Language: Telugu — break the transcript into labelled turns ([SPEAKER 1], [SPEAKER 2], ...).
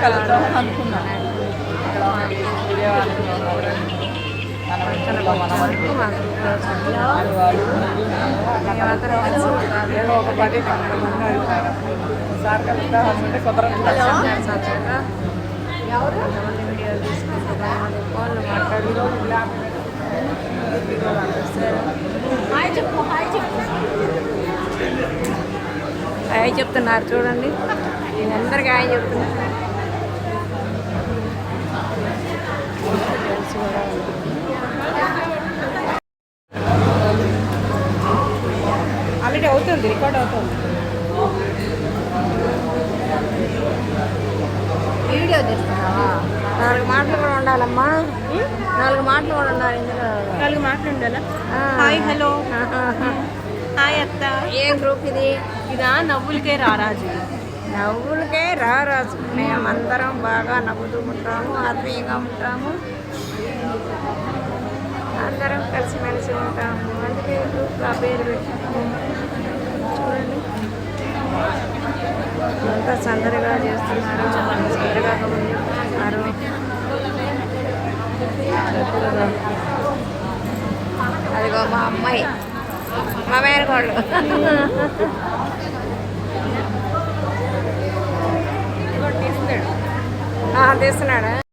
[SPEAKER 1] కలుద్దాం అనుకున్నాను. ఒక 10 మంది అడుగుతారు సార్ కలుద్దాం అనుకుంటే కుదరట్లేదు.
[SPEAKER 2] వీడియోలు తీసుకుంటున్నాం, ఫోన్లు మాట్లాడి హాయ్ చెప్తున్నారు చూడండి. నేను అందరికీ హాయ్ చెప్తున్నారు.
[SPEAKER 1] ఆల్రెడీ అవుతుంది, రికార్డ్ అవుతుంది.
[SPEAKER 2] వీడియో తీస్తున్నావా? 4 మాటలు కూడా ఉండాలమ్మా. 4 మాటలు కూడా ఉండాలి. ఇందులో
[SPEAKER 1] 4 మాటలు ఉండాలా? హాయ్, హలో, హాయ్ అత్త.
[SPEAKER 2] ఏ గ్రూప్ ఇది?
[SPEAKER 1] ఇదా నవ్వులకే రారాజు.
[SPEAKER 2] నవ్వులకే రారాజు. మేమందరం బాగా నవ్వుతూ ఉంటాము, ఆత్మీయంగా ఉంటాము, అందరం కలిసిమెలిసి ఉంటాము. అందుకే గ్రూప్ ఆ పేరు పెట్టాము. చూడండి అంతా సందడిగా చేస్తున్నారు, సందడిగా చేస్తున్నారు. అదిగో మా అమ్మాయి, మా మేనకోళ్ళు తీస్తున్నాడా?